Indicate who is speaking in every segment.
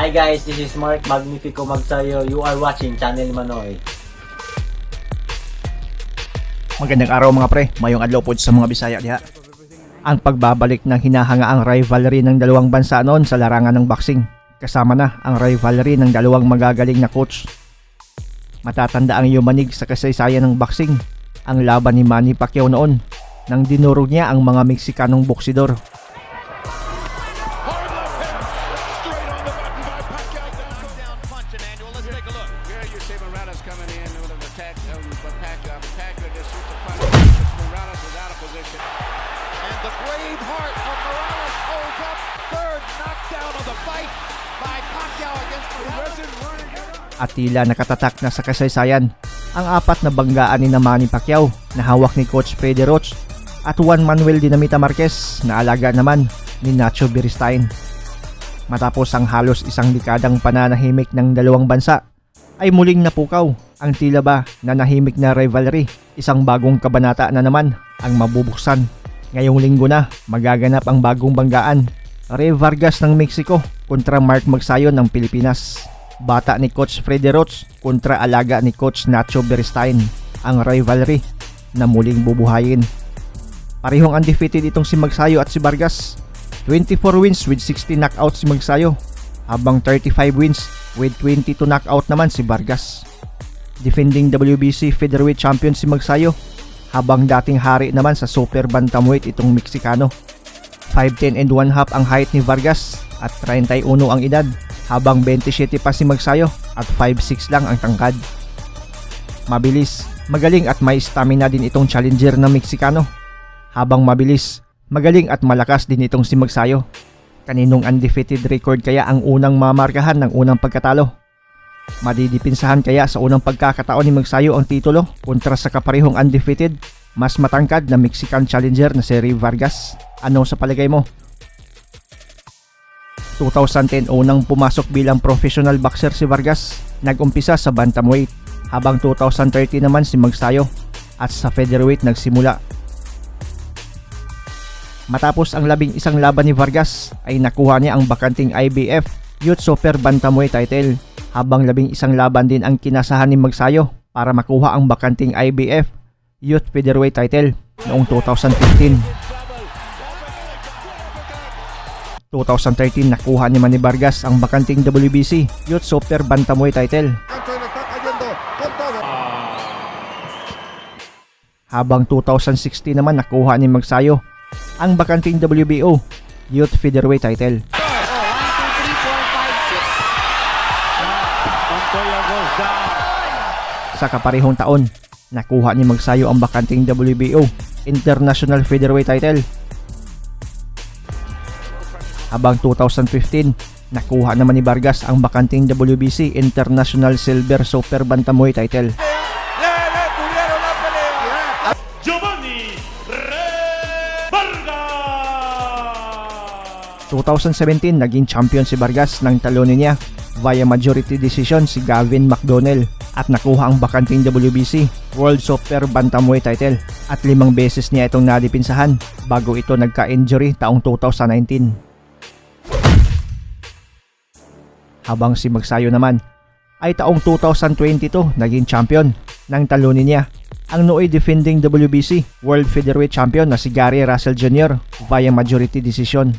Speaker 1: Hi guys, this is Mark Magnifico Magsayo. You are watching Channel Manoy.
Speaker 2: Magandang araw mga pre, mayong adlaw po sa mga Bisaya diha. Ang pagbabalik ng hinahangaang rivalry ng dalawang bansa noon sa larangan ng boxing. Kasama na ang rivalry ng dalawang magagaling na coach. Matatanda ang yumanig sa kasaysayan ng boxing, ang laban ni Manny Pacquiao noon nang dinurog niya ang mga Meksikanong boksidor.
Speaker 3: The brave heart of Morales holds up. Third knockdown of the fight by Pacquiao against Morales.
Speaker 2: At tila nakatatak na sa kasaysayan ang apat na banggaan ni Manny Pacquiao na hawak ni Coach Freddie Roach at Juan Manuel Dinamita Marquez na alaga naman ni Nacho Beristain. Matapos ang halos isang dekadang pananahimik ng dalawang bansa ay muling napukaw ang tila ba nanahimik na rivalry. Isang bagong kabanata na naman ang mabubuksan. Ngayong linggo na magaganap ang bagong banggaan. Rey Vargas ng Mexico kontra Mark Magsayo ng Pilipinas. Bata ni Coach Freddie Roach kontra alaga ni Coach Nacho Beristain. Ang rivalry na muling bubuhayin. Parehong undefeated itong si Magsayo at si Vargas. 24 wins with 60 knockouts si Magsayo, habang 35 wins with 22 knockout naman si Vargas. Defending WBC featherweight champion si Magsayo, habang dating hari naman sa super bantamweight itong Meksikano. 5'10" and 1/2 ang height ni Vargas at 31 ang edad, habang 27 pa si Magsayo at 5'6" lang ang tangkad. Mabilis, magaling at may stamina din itong challenger na Meksikano. Habang mabilis, magaling at malakas din itong si Magsayo. Kaninong undefeated record kaya ang unang mamarkahan ng unang pagkatalo? Madidipinsahan kaya sa unang pagkakataon ni Magsayo ang titulo kontra sa kaparehong undefeated, mas matangkad na Mexican challenger na si Rey Vargas? Ano sa palagay mo? 2010 unang pumasok bilang professional boxer si Vargas, nag-umpisa sa bantamweight, habang 2013 naman si Magsayo at sa featherweight nagsimula. Matapos ang 11 laban ni Vargas ay nakuha niya ang bakanting IBF Youth Super Bantamweight title, habang 11 laban din ang kinasahan ni Magsayo para makuha ang bakanting IBF Youth Featherweight title noong 2015. 2013 nakuha ni Manny Vargas ang bakanting WBC Youth Super Bantamweight title. Habang 2016 naman nakuha ni Magsayo ang bakanting WBO Youth Featherweight title. Sa kaparehong taon, nakuha ni Magsayo ang bakanting WBO International Featherweight title. Habang 2015, nakuha naman ni Vargas ang bakanting WBC International Silver Super Bantamweight title. 2017, naging champion si Vargas nang talunin niya via majority decision si Gavin McDonnell at nakuha ang bakanting WBC World Super Bantamweight title, at 5 beses niya itong nadipinsahan bago ito nagka-injury taong 2019. Habang si Magsayo naman ay taong 2022 naging champion nang talunin niya ang nooy defending WBC World Featherweight champion na si Gary Russell Jr. via majority decision.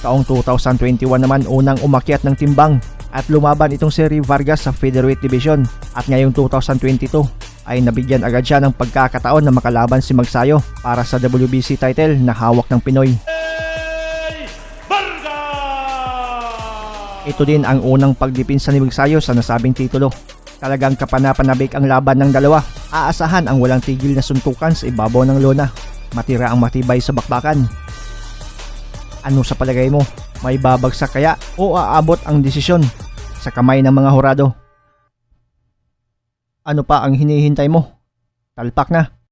Speaker 2: Taong 2021 naman unang umakyat ng timbang at lumaban itong si Rey Vargas sa featherweight division, at ngayong 2022 ay nabigyan agad siya ng pagkakataon na makalaban si Magsayo para sa WBC title na hawak ng Pinoy. Ito din ang unang pagdipinsa ni Magsayo sa nasabing titulo. Talagang kapanapanabik ang laban ng dalawa. Aasahan ang walang tigil na suntukan sa ibabaw ng lona. Matira ang matibay sa bakbakan. Ano sa palagay mo? May babagsak kaya o aabot ang desisyon sa kamay ng mga hurado? Ano pa ang hinihintay mo? Talpak na!